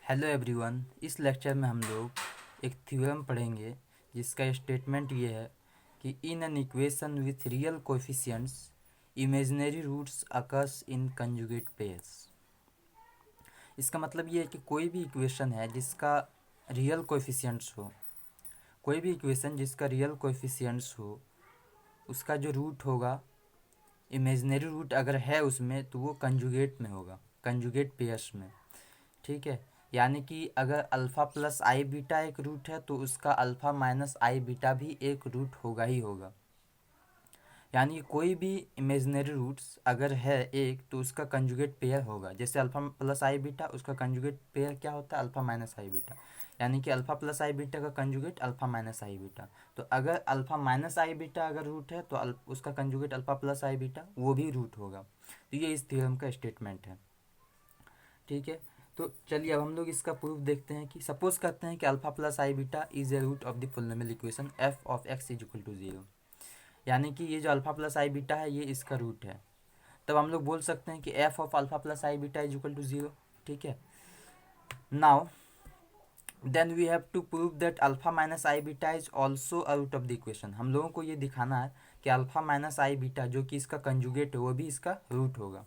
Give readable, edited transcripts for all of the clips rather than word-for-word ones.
Hello everyone. इस lecture में हम लोग एक थ्योरम पढ़ेंगे जिसका स्टेटमेंट ये है कि in an equation with real coefficients imaginary roots occurs in conjugate pairs. इसका मतलब ये है कि कोई भी इक्वेशन है जिसका रियल कोएफिशिएंट्स हो, कोई भी इक्वेशन जिसका रियल कोएफिशिएंट्स हो, उसका जो रूट होगा, इमेजिनरी रूट अगर है उसमें, तो वो कंजुगेट में होगा, कंजुगेट पेयर्स में। ठीक है, यानी कि अगर अल्फ़ा प्लस आई बीटा एक रूट है तो उसका अल्फ़ा माइनस आई बीटा भी एक रूट होगा ही होगा। यानी कि कोई भी इमेजिनरी रूट्स अगर है एक तो उसका कंजुगेट पेयर होगा। जैसे अल्फ़ा प्लस आई बीटा, उसका कंजुगेट पेयर क्या होता है? Alpha minus i beta. यानी कि अल्फ़ा प्लस आई बीटा का conjugate alpha minus i beta. तो अगर अल्फ़ा माइनस आई बीटा अगर रूट है तो उसका conjugate alpha plus i beta वो भी रूट होगा। तो ये इस थ्योरम का स्टेटमेंट है। ठीक है, तो चलिए अब हम लोग इसका प्रूफ देखते हैं कि सपोज करते हैं कि alpha plus i beta is a root of the polynomial equation f of x is equal to zero. यानी कि ये जो अल्फा प्लस आई बीटा है ये इसका रूट है। तब हम लोग बोल सकते हैं कि f of alpha plus i beta is equal to zero. ठीक है, now then we have to prove that alpha minus i beta is also a root of the equation. हम लोगों को ये दिखाना है कि अल्फा माइनस आई बीटा जो कि इसका कंजुगेट है वो भी इसका रूट होगा।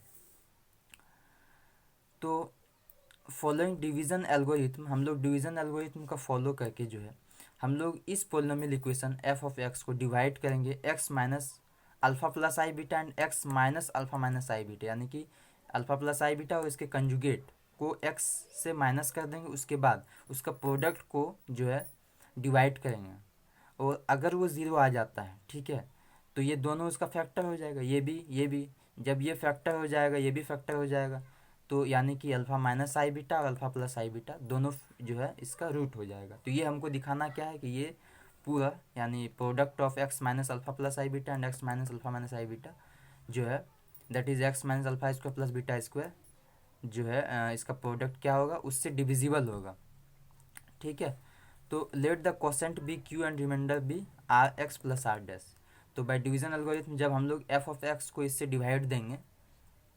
तो फॉलोइंग डिवीज़न एल्गोरिथम, हम लोग डिवीज़न एल्गोरिथम का फॉलो करके जो है हम लोग इस polynomial equation f of x को डिवाइड करेंगे x minus alpha plus i beta and x minus alpha minus i beta. यानी कि अल्फ़ा प्लस आई बीटा और इसके कंजुगेट को एक्स से माइनस कर देंगे, उसके बाद उसका प्रोडक्ट को जो है डिवाइड करेंगे और अगर वो ज़ीरो आ जाता है, ठीक है, तो ये दोनों उसका फैक्टर हो जाएगा, ये भी जब ये फैक्टर हो जाएगा ये भी फैक्टर हो जाएगा, तो यानी कि अल्फ़ा माइनस आई बीटा और अल्फ़ा प्लस आई बीटा दोनों जो है इसका रूट हो जाएगा। तो ये हमको दिखाना क्या है कि ये पूरा यानी product of x minus alpha plus i beta and x minus alpha minus i beta जो है that is x minus alpha square plus beta square जो है इसका प्रोडक्ट क्या होगा, उससे डिविजिबल होगा। ठीक है, तो let the quotient be q and remainder be r x plus r dash. तो बाय डिवीजन एल्गोरिथम जब हम लोग एफ ऑफ एक्स को इससे डिवाइड देंगे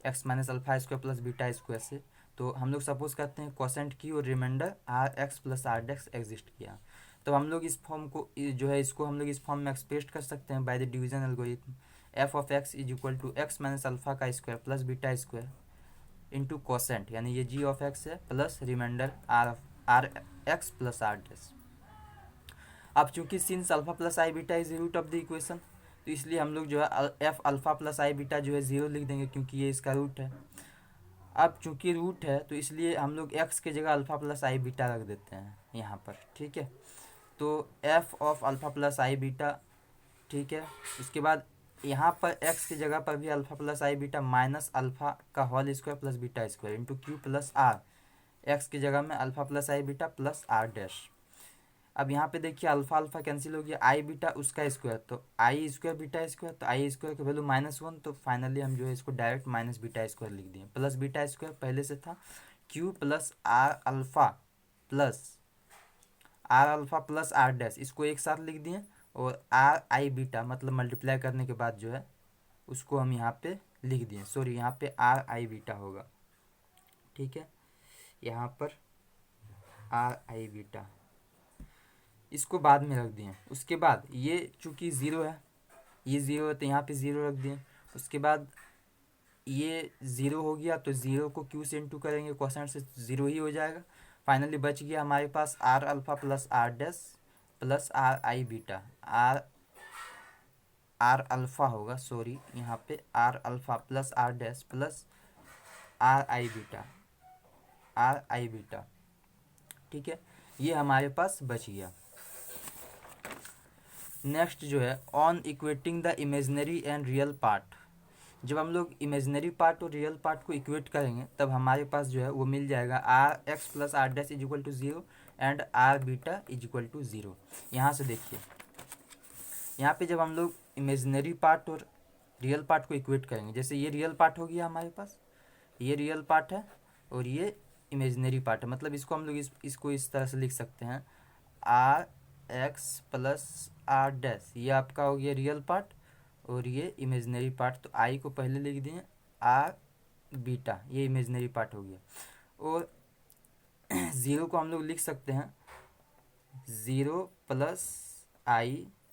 x minus alpha square plus beta square से, तो हम लोग सपोज करते हैं क्वोशेंट की और remainder r x plus r dash exist किया। तो हम लोग इस फॉर्म को जो है इसको हम लोग इस फॉर्म में एक्सप्रेस कर सकते हैं by the division algorithm f of x is equal to x minus alpha का square plus beta square into quotient, यानी ये जी ऑफ एक्स है, plus remainder r x plus r dash. अब चूंकि since alpha plus i beta is root of the equation, तो इसलिए हम लोग जो है f alpha plus i beta जो है ज़ीरो लिख देंगे क्योंकि ये इसका रूट है। अब चूंकि रूट है तो इसलिए हम लोग एक्स के जगह अल्फा प्लस आई बीटा रख देते हैं यहाँ पर। ठीक है, तो F of alpha plus i beta, ठीक है, उसके बाद यहाँ पर एक्स की जगह पर भी alpha plus i beta minus alpha का whole square plus beta square into q plus r, x की जगह में alpha plus i beta plus r dash. अब यहाँ पे देखिए अल्फा अल्फा कैंसिल हो गया, आई बीटा उसका स्क्वायर, तो आई स्क्वायर बीटा स्क्वायर, तो आई स्क्वायर की वैल्यू -1, तो फाइनली हम जो है इसको डायरेक्ट माइनस बीटा स्क्वायर लिख दिए, प्लस बीटा स्क्वायर पहले से था, q plus r alpha plus r dash, इसको एक साथ लिख दिए और आर आई बीटा मतलब मल्टीप्लाई करने के बाद जो है उसको हम यहाँ पे लिख दिए, सॉरी यहाँ पे आर आई बीटा होगा। ठीक है, यहाँ पर आर आई बीटा इसको बाद में रख दिए। उसके बाद ये चूँकि ज़ीरो है, ये ज़ीरो है तो यहाँ पे ज़ीरो रख दिए। उसके बाद ये ज़ीरो हो गया तो ज़ीरो को क्यू से इंटू करेंगे, क्वोशेंट से ज़ीरो ही हो जाएगा। फाइनली बच गया हमारे पास r alpha plus r dash plus r i beta, r alpha होगा, सॉरी यहाँ पे r alpha plus r dash plus r i beta. ठीक है, ये हमारे पास बच गया। नेक्स्ट जो है on equating the imaginary and real part, जब हम लोग इमेजनरी पार्ट और रियल पार्ट को इक्वेट करेंगे तब हमारे पास जो है वो मिल जाएगा r x plus r dash is equal to zero and r beta is equal to zero. यहाँ से देखिए यहाँ पे जब हम लोग इमेजनरी पार्ट और रियल पार्ट को इक्वेट करेंगे, जैसे ये रियल पार्ट हो गया हमारे पास, ये रियल पार्ट है और ये इमेजनरी पार्ट है, मतलब इसको हम लोग इसको इस तरह से लिख सकते हैं r x plus r dash, ये आपका हो गया रियल पार्ट और ये इमेजनरी पार्ट, तो आई को पहले लिख दिए, आर बीटा ये इमेजनरी पार्ट हो गया। और ज़ीरो को हम लोग लिख सकते हैं 0 + i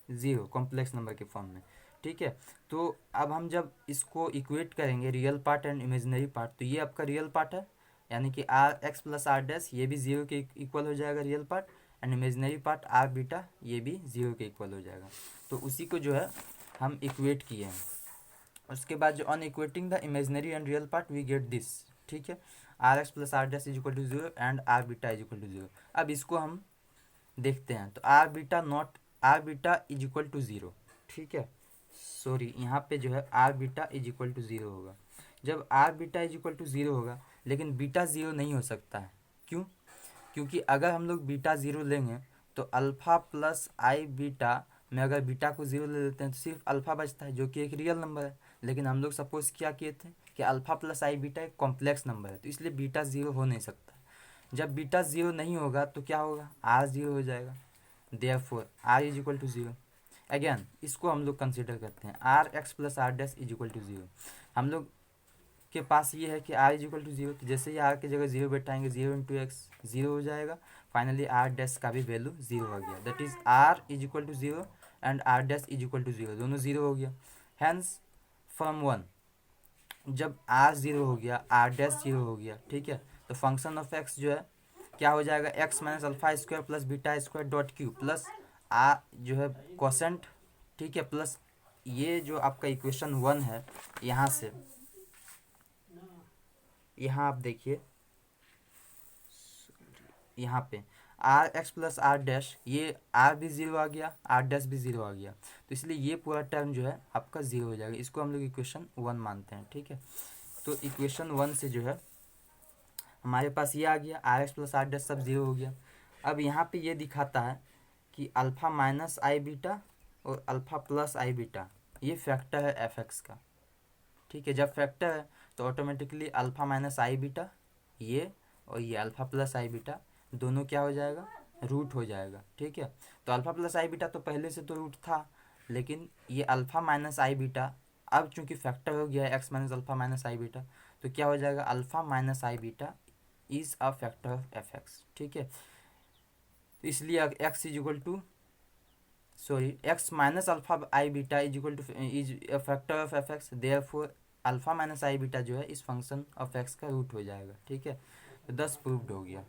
0 कॉम्प्लेक्स नंबर के फॉर्म में, ठीक है। तो अब हम जब इसको इक्वेट करेंगे real part and imaginary part, तो ये आपका रियल पार्ट है, यानी कि r x plus r dash ये भी ज़ीरो के इक्वल हो जाएगा real part, and imaginary part r beta ये भी ज़ीरो के इक्वल हो जाएगा। तो उसी को जो है हम इक्वेट किए हैं। उसके बाद जो on equating the imaginary and real part we get this, ठीक है, r x plus r dash is equal to zero and r beta is equal to zero. अब इसको हम देखते हैं, तो r beta is equal to zero, ठीक है, सॉरी यहाँ पे जो है r beta is equal to zero होगा। जब r beta is equal to zero होगा, लेकिन बीटा ज़ीरो नहीं हो सकता है, क्यों? क्योंकि अगर हम लोग बीटा ज़ीरो लेंगे तो अल्फ़ा प्लस आई बीटा में अगर बीटा को ज़ीरो ले लेते हैं तो सिर्फ अल्फ़ा बचता है, जो कि एक रियल नंबर है। लेकिन हम लोग सपोज क्या किए थे कि अल्फ़ा प्लस आई बीटा एक कॉम्प्लेक्स नंबर है, तो इसलिए बीटा ज़ीरो हो नहीं सकता। जब बीटा ज़ीरो नहीं होगा तो क्या होगा, आर ज़ीरो हो जाएगा। Therefore r is equal to zero. Again इसको हम लोग कंसिडर करते हैं, r x plus r dash is equal to zero. हम लोग के पास ये है कि r is equal to zero, तो जैसे ही आर की जगह ज़ीरो बैठाएंगे 0 × x ज़ीरो हो जाएगा। फाइनली आर डैश का भी वैल्यू ज़ीरो हो गया, that is r is equal to zero and r dash is equal to zero, दोनों ज़ीरो हो गया। हैंस फ्रॉम वन, जब आर ज़ीरो हो गया आर डैश ज़ीरो हो गया, ठीक है, तो फंक्शन ऑफ एक्स जो है क्या हो जाएगा, x minus alpha square plus beta square dot q plus r जो है कोसेंट, ठीक है, प्लस ये जो आपका इक्वेशन वन है, यहाँ से यहाँ आप देखिए, यहाँ पे r x plus r dash, ये आर भी ज़ीरो आ गया, आर डैश भी ज़ीरो आ गया, तो इसलिए ये पूरा टर्म जो है आपका ज़ीरो हो जाएगा। इसको हम लोग इक्वेशन वन मानते हैं, ठीक है। तो इक्वेशन वन से जो है हमारे पास ये आ गया, r x plus r dash सब ज़ीरो हो गया। अब यहाँ पे ये दिखाता है कि अल्फ़ा माइनस आई बीटा और अल्फ़ा प्लस आई बीटा ये फैक्टर है एफ एक्स का, ठीक है। जब फैक्टर है तो automatically alpha minus i beta ये और ये अल्फ़ा प्लस आई बीटा दोनों क्या हो जाएगा, रूट हो जाएगा, ठीक है। तो अल्फ़ा प्लस आई बीटा तो पहले से तो रूट था, लेकिन ये अल्फ़ा माइनस आई बीटा अब चूंकि फैक्टर हो गया है x minus alpha minus i beta, तो क्या हो जाएगा, alpha minus i beta is a factor of f x, ठीक है। तो इसलिए x is equal to x minus alpha i beta is equal to is a factor of f x, therefore alpha minus i beta जो है इस function of x का root हो जाएगा, ठीक है। तो 10 प्रूव्ड हो गया।